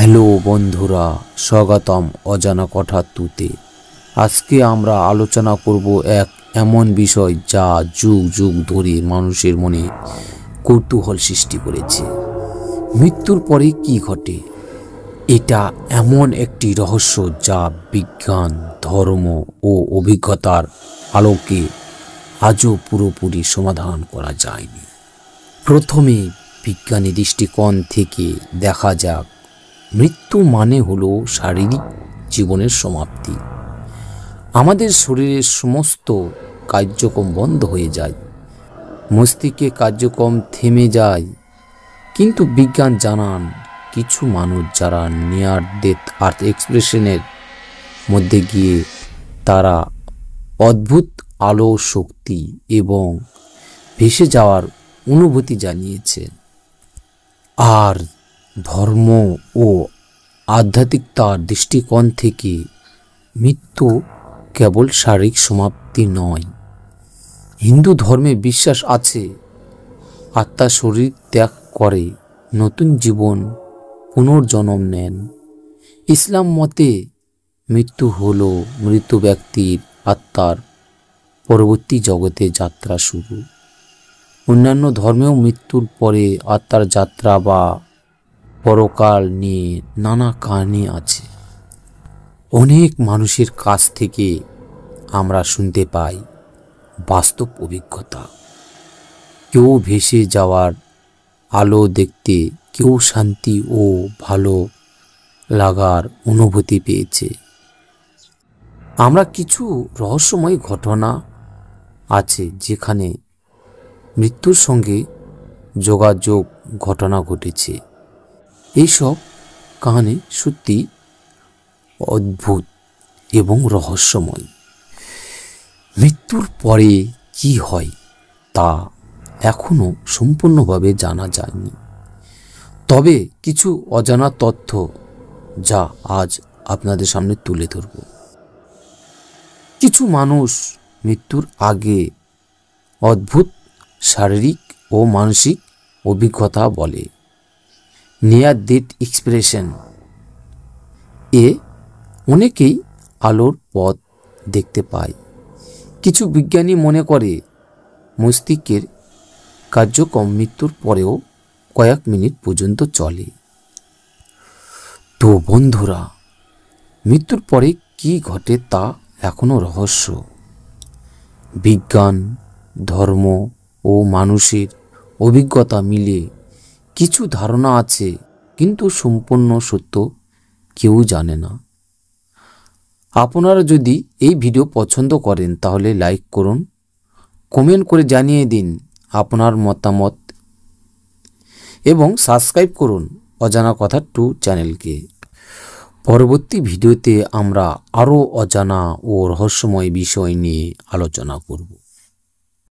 Hello বন্ধুরা, স্বাগতম অজানা কথা তুতে। আজকে আমরা আলোচনা করব এক এমন বিষয় যা যুগ যুগ ধরে মানুষের মনে কৌতূহল সৃষ্টি করেছে। মৃত্যুর পরে কি ঘটে? এটা এমন একটি রহস্য যা বিজ্ঞান, ধর্ম ও অভিজ্ঞতার আলোকে আজও পুরোপুরি সমাধান করা যায়নি। প্রথমে বিজ্ঞানী দৃষ্টিকোণ থেকে দেখা যাক। মৃত্যু মানে হলো শারীরিক জীবনের সমাপ্তি। আমাদের শরীরের সমস্ত কার্যক্রম বন্ধ হয়ে যায়, মস্তিষ্কের কার্যক্রম থেমে যায়। কিন্তু বিজ্ঞান জানান কিছু মানুষ যারা নিয়ার ডেথ আর্থ এক্সপ্রেশনের মধ্যে গিয়ে তারা অদ্ভুত আলো শক্তি এবং ভেসে যাওয়ার অনুভূতি জানিয়েছে। আর ধর্ম ও আধ্যাত্মিকতার দৃষ্টিকোণ থেকে মৃত্যু কেবল শারীরিক সমাপ্তি নয়। হিন্দু ধর্মে বিশ্বাস আছে আত্মা শরীর ত্যাগ করে নতুন জীবন পুনর্জন্ম নেন। ইসলাম মতে মৃত্যু হল মৃত ব্যক্তির আত্মার পরবর্তী জগতে যাত্রা শুরু। অন্যান্য ধর্মেও মৃত্যুর পরে আত্মার যাত্রা বা পরকাল নিয়ে নানা কাহিনী আছে। অনেক মানুষের কাছ থেকে আমরা শুনতে পাই বাস্তব অভিজ্ঞতা। কেউ ভেসে যাওয়ার আলো দেখতে, কেউ শান্তি ও ভালো লাগার অনুভূতি পেয়েছে। আমরা কিছু রহস্যময় ঘটনা আছে যেখানে মৃত্যুর সঙ্গে যোগাযোগ ঘটনা ঘটেছে। এইসব কাহিনী সত্যি অদ্ভুত এবং রহস্যময়। মৃত্যুর পরে কি হয় তা এখনো সম্পূর্ণভাবে জানা যায়নি, তবে কিছু অজানা তথ্য যা আজ আপনাদের সামনে তুলে ধরব। কিছু মানুষ মৃত্যুর আগে অদ্ভুত শারীরিক ও মানসিক অভিজ্ঞতা বলে। নিয়ার ডেথ এক্সপ্রেশন এ অনেকেই আলোর পথ দেখতে পায়। কিছু বিজ্ঞানী মনে করে মস্তিষ্কের কার্যক্রম মৃত্যুর পরেও কয়েক মিনিট পর্যন্ত চলে। তো বন্ধুরা, মৃত্যুর পরে কি ঘটে তা এখনো রহস্য। বিজ্ঞান, ধর্ম ও মানুষের অভিজ্ঞতা মিলে কিছু ধারণা আছে, কিন্তু সম্পূর্ণ সত্য কেউ জানে না। আপনারা যদি এই ভিডিও পছন্দ করেন তাহলে লাইক করুন, কমেন্ট করে জানিয়ে দিন আপনার মতামত এবং সাবস্ক্রাইব করুন অজানা কথা 2 চ্যানেলকে। পরবর্তী ভিডিওতে আমরা আরও অজানা ও রহস্যময় বিষয় নিয়ে আলোচনা করব।